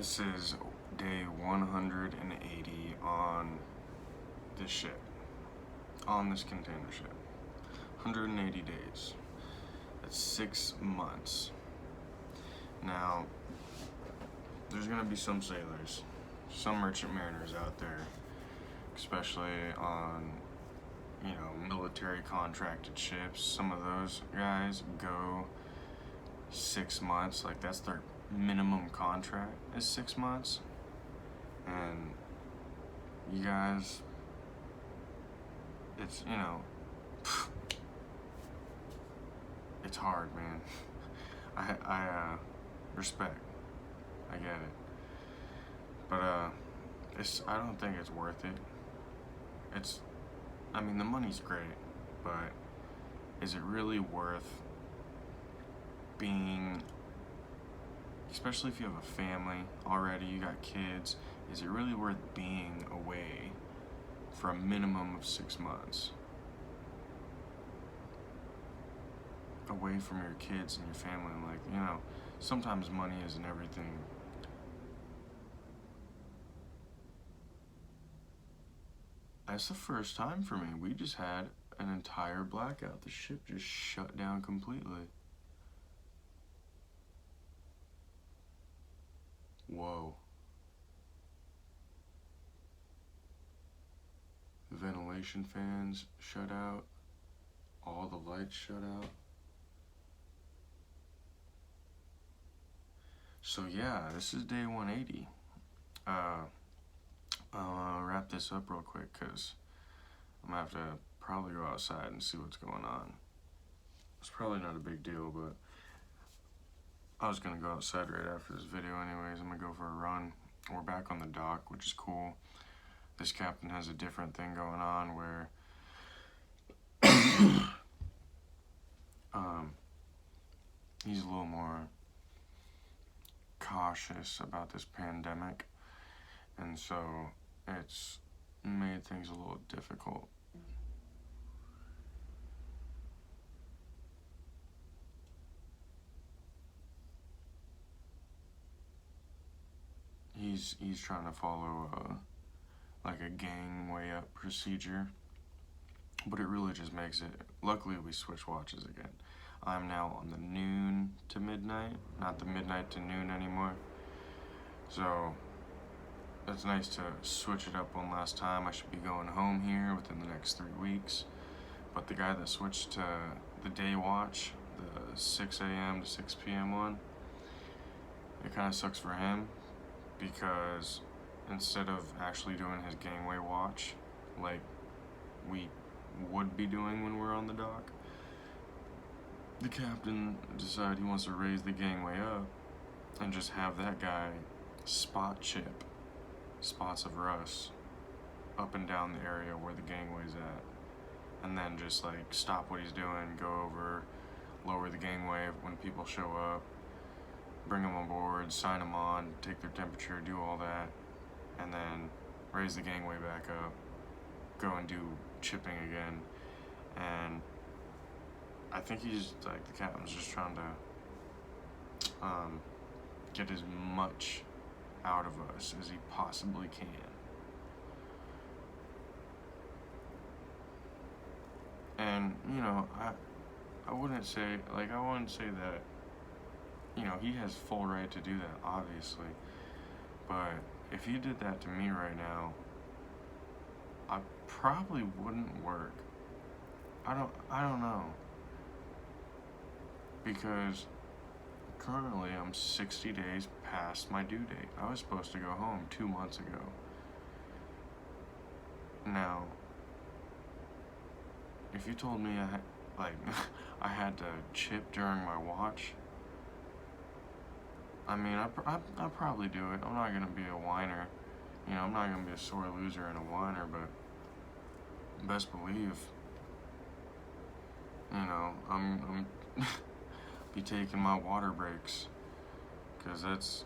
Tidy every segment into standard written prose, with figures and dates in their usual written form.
This is day 180 on this ship, on this container ship. 180 days. That's 6 months. Now, there's gonna be some sailors, some merchant mariners out there, especially on, military contracted ships. Some of those guys go 6 months, like that's their minimum contract is 6 months. And you guys, it's, it's hard, man. I respect. I get it. But, I don't think it's worth it. The money's great, but is it really worth being, especially if you have a family already, you got kids, is it really worth being away for a minimum of 6 months? Away from your kids and your family, sometimes money isn't everything. That's the first time for me. We just had an entire blackout. The ship just shut down completely. Whoa. The ventilation fans shut out. All the lights shut out. So yeah, this is day 180. I'll wrap this up real quick because I'm gonna have to probably go outside and see what's going on. It's probably not a big deal, but I was gonna go outside right after this video anyways. I'm gonna go for a run. We're back on the dock, which is cool. This captain has a different thing going on where he's a little more cautious about this pandemic, and so it's made things a little difficult. He's trying to follow like a gangway up procedure, but it really just makes it. Luckily, we switch watches again. I'm now on the noon to midnight, not the midnight to noon anymore. So it's nice to switch it up one last time. I should be going home here within the next 3 weeks. But the guy that switched to the day watch, the 6 a.m. to 6 p.m. one, it kind of sucks for him because instead of actually doing his gangway watch like we would be doing when we're on the dock, the captain decided he wants to raise the gangway up and just have that guy spot chip spots of rust up and down the area where the gangway's at, and then just like stop what he's doing, go over, lower the gangway when people show up, bring them on board, sign them on, take their temperature, do all that, and then raise the gangway back up, go and do chipping again. And I think he's like, the captain's just trying to get as much out of us as he possibly can. And I wouldn't say that he has full right to do that, obviously, but if he did that to me right now, I probably wouldn't work. I don't know, because currently I'm 60 days past my due date. I was supposed to go home 2 months ago. Now, if you told me I had to chip during my watch, I'll probably do it. I'm not gonna be a whiner. I'm not gonna be a sore loser and a whiner, but best believe, I'm be taking my water breaks, because it's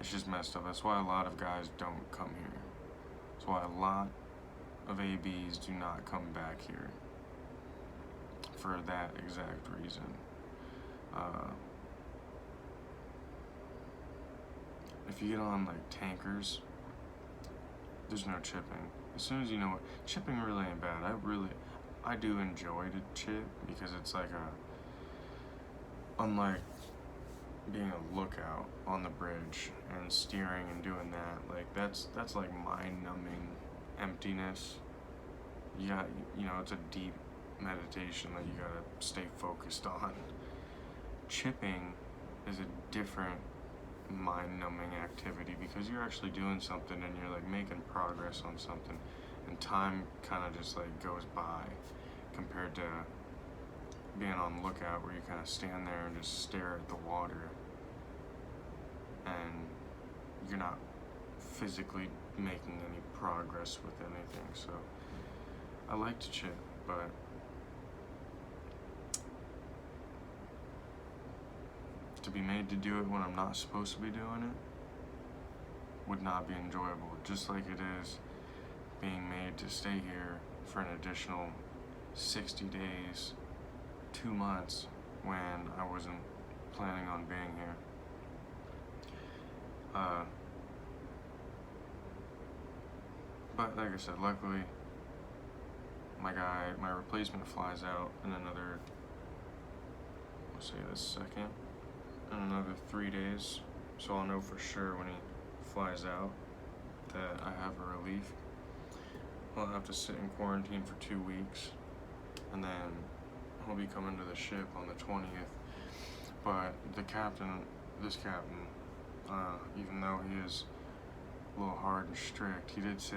just messed up. That's why a lot of guys don't come here. That's why a lot of ABs do not come back here, for that exact reason. if you get on like tankers, there's no chipping. As soon as you know what, chipping really ain't bad. I do enjoy to chip because it's like unlike being a lookout on the bridge and steering and doing that, like that's like mind-numbing emptiness. It's a deep meditation that you gotta stay focused on. Chipping is a different mind-numbing activity because you're actually doing something and you're like making progress on something, and time kind of just like goes by compared to being on lookout where you kind of stand there and just stare at the water and you're not physically making any progress with anything. So I like to chip, but to be made to do it when I'm not supposed to be doing it would not be enjoyable, just like it is being made to stay here for an additional 60 days, 2 months, when I wasn't planning on being here. But like I said, luckily, my replacement flies out in another, let's say the second, in another 3 days. So I'll know for sure when he flies out that I have a relief. I'll have to sit in quarantine for 2 weeks, and then he'll be coming to the ship on the 20th. But this captain, even though he is a little hard and strict, he did say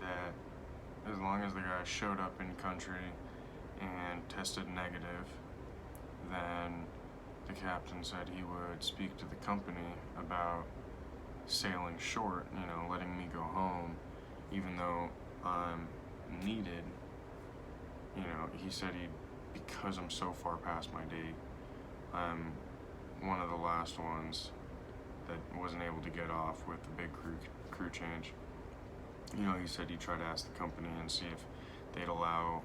that as long as the guy showed up in country and tested negative, then the captain said he would speak to the company about sailing short, letting me go home, even though I'm needed. He said because I'm so far past my date, I'm one of the last ones that wasn't able to get off with the big crew change. He said he'd try to ask the company and see if they'd allow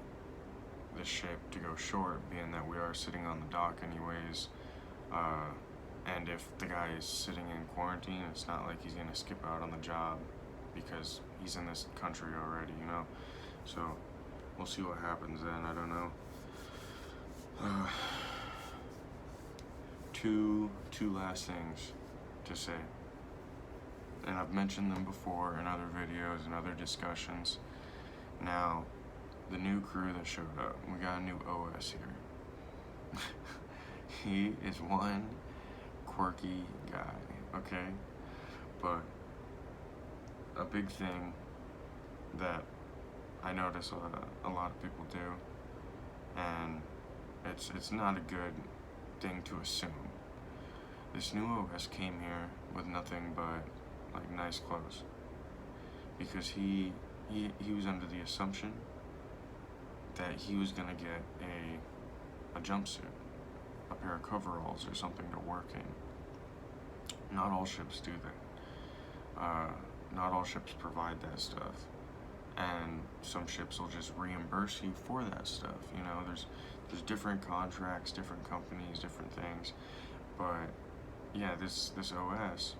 the ship to go short, being that we are sitting on the dock anyways. And if the guy is sitting in quarantine, it's not like he's gonna skip out on the job because he's in this country already, So we'll see what happens then. I don't know. Two last things to say, and I've mentioned them before in other videos and other discussions. Now, the new crew that showed up, we got a new OS here. He is one quirky guy, okay? But a big thing that I notice a lot of people do, and it's not a good thing to assume. This new OS came here with nothing but like nice clothes, because he was under the assumption that he was gonna get a jumpsuit, a pair of coveralls or something to work in. Not all ships do that. Not all ships provide that stuff, and some ships will just reimburse you for that stuff. There's different contracts, different companies, different things. But yeah, this OS,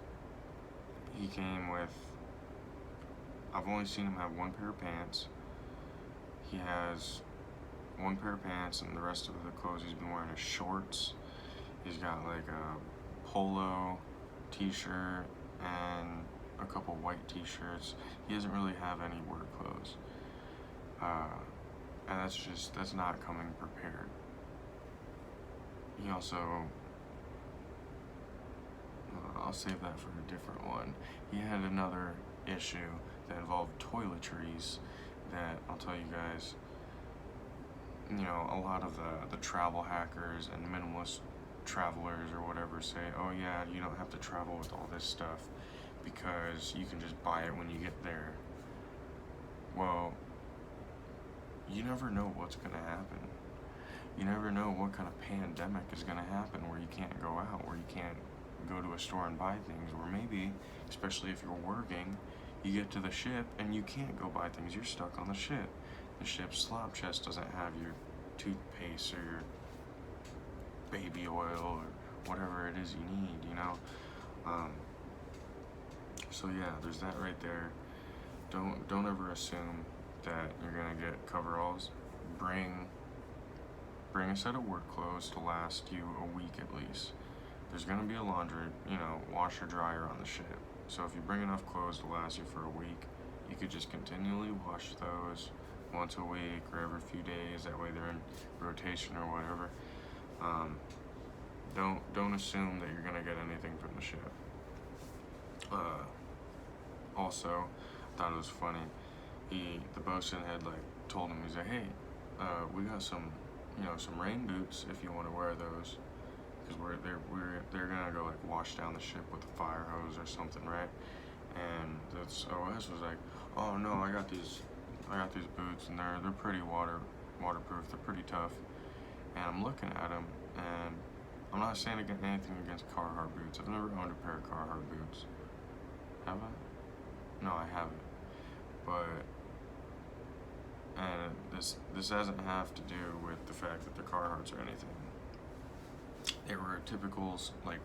he came with, I've only seen him have one pair of pants. He has one pair of pants, and the rest of the clothes he's been wearing is shorts. He's got like a polo t-shirt and a couple white t-shirts. He doesn't really have any work clothes. And that's not coming prepared. He also, I'll save that for a different one. He had another issue that involved toiletries that I'll tell you guys. A lot of the travel hackers and minimalist travelers or whatever say, oh yeah, you don't have to travel with all this stuff because you can just buy it when you get there. Well, you never know what's gonna happen. You never know what kind of pandemic is gonna happen where you can't go out, where you can't go to a store and buy things, or maybe, especially if you're working, you get to the ship and you can't go buy things, you're stuck on the ship. The ship's slop chest doesn't have your toothpaste or your baby oil or whatever it is you need, So yeah, there's that right there. Don't ever assume that you're gonna get coveralls. Bring a set of work clothes to last you a week at least. There's gonna be a laundry, washer dryer on the ship. So if you bring enough clothes to last you for a week, you could just continually wash those once a week or every few days. That way they're in rotation or whatever. Don't assume that you're gonna get anything from the ship. Also, I thought it was funny. The bosun had told him, he's like, hey, we got some rain boots if you want to wear those, because they're gonna go wash down the ship with a fire hose or something, right? And this OS was like, oh no, I got these boots and they're pretty waterproof. They're pretty tough. And I'm looking at them, and I'm not saying anything against Carhartt boots. I've never owned a pair of Carhartt boots. Have I? No, I haven't. But and this doesn't have to do with the fact that they're Carhartts or anything. They were a typical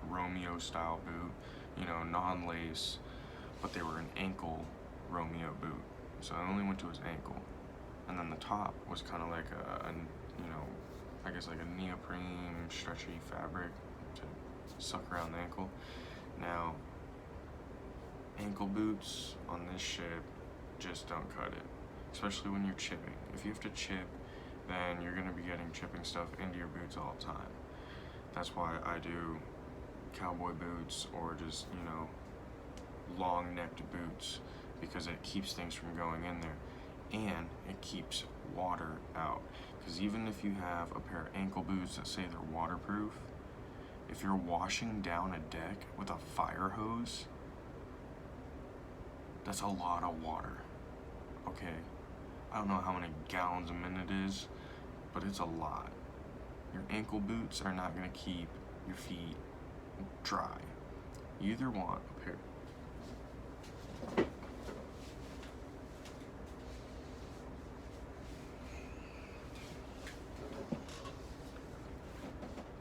Romeo style boot, non-lace, but they were an ankle Romeo boot. So I only went to his ankle, and then the top was kind of like I guess like a neoprene stretchy fabric to suck around the ankle. Now, ankle boots on this ship just don't cut it, especially when you're chipping. If you have to chip, then you're going to be getting chipping stuff into your boots all the time. That's why I do cowboy boots or just, long necked boots, because it keeps things from going in there, and it keeps water out. Because even if you have a pair of ankle boots that say they're waterproof, if you're washing down a deck with a fire hose, that's a lot of water, okay? I don't know how many gallons a minute is, but it's a lot. Your ankle boots are not gonna keep your feet dry. You either want a pair.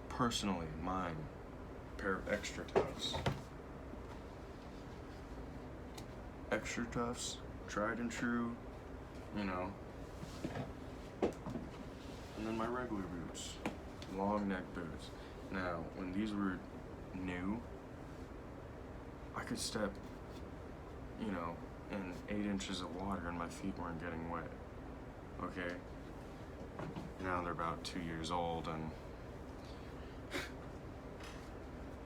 Personally, mine, a pair of Extra Toughs. Extra Toughs, tried and true, and then my regular boots, long neck boots. Now, when these were new, I could step, in 8 inches of water and my feet weren't getting wet, okay? Now they're about 2 years old and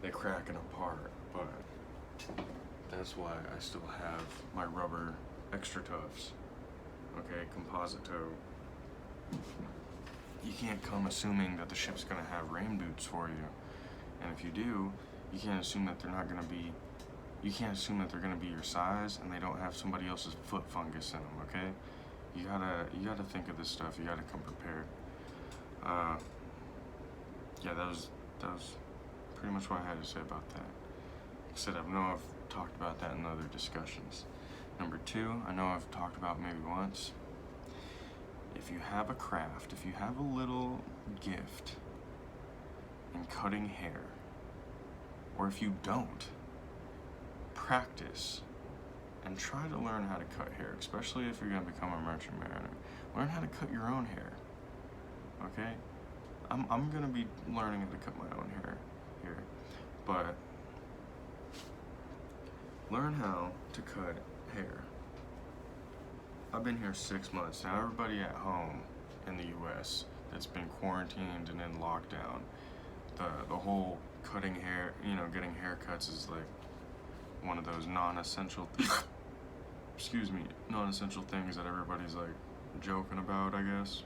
they're cracking apart, but that's why I still have my rubber Extra Toughs, okay, composite toe. You can't come assuming that the ship's gonna have rain boots for you, and if you do, you can't assume that they're gonna be your size and they don't have somebody else's foot fungus in them, okay? You gotta think of this stuff. You gotta come prepared. Yeah, that was pretty much what I had to say about that. Like I said, I know I've talked about that in other discussions. Number 2, I know I've talked about maybe once. If you have a craft, if you have a little gift in cutting hair, or if you don't, practice and try to learn how to cut hair, especially if you're going to become a merchant mariner. Learn how to cut your own hair, okay? I'm going to be learning how to cut my own hair here, but learn how to cut hair. I've been here 6 months. Now everybody at home in the US that's been quarantined and in lockdown, the whole cutting hair, getting haircuts is like one of those non-essential non-essential things that everybody's like joking about, I guess.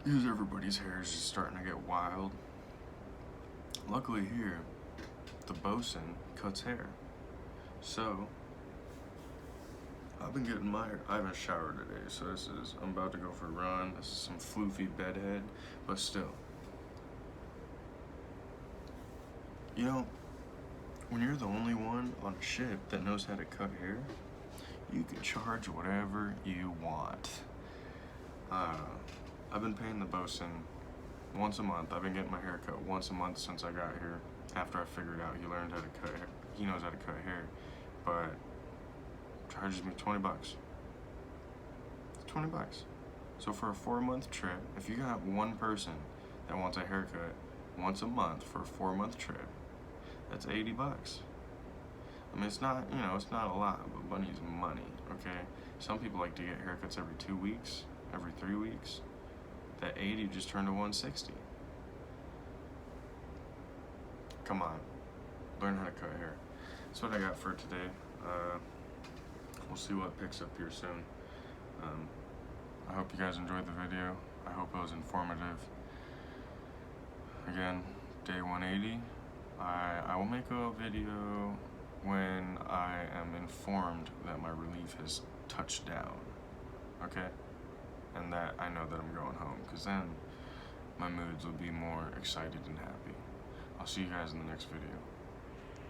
Because everybody's hair is just starting to get wild. Luckily here, the bosun cuts hair. So I've been getting my hair. I haven't showered today, so I'm about to go for a run. This is some floofy bedhead, but still. When you're the only one on a ship that knows how to cut hair, you can charge whatever you want. I've been paying the bosun once a month. I've been getting my hair cut once a month since I got here. After I figured out he knows how to cut hair. but charges me 20 bucks. 20 bucks. So for a 4-month trip, if you got one person that wants a haircut once a month for a 4-month trip, that's 80 bucks. I mean, it's not, it's not a lot, but money is money, okay? Some people like to get haircuts every 2 weeks, every 3 weeks. That 80 just turned to 160. Come on, learn how to cut hair. That's what I got for today. We'll see what picks up here soon. I hope you guys enjoyed the video. I hope it was informative. Again, day 180. I will make a video when I am informed that my relief has touched down, okay? And that I know that I'm going home, because then my moods will be more excited and happy. I'll see you guys in the next video.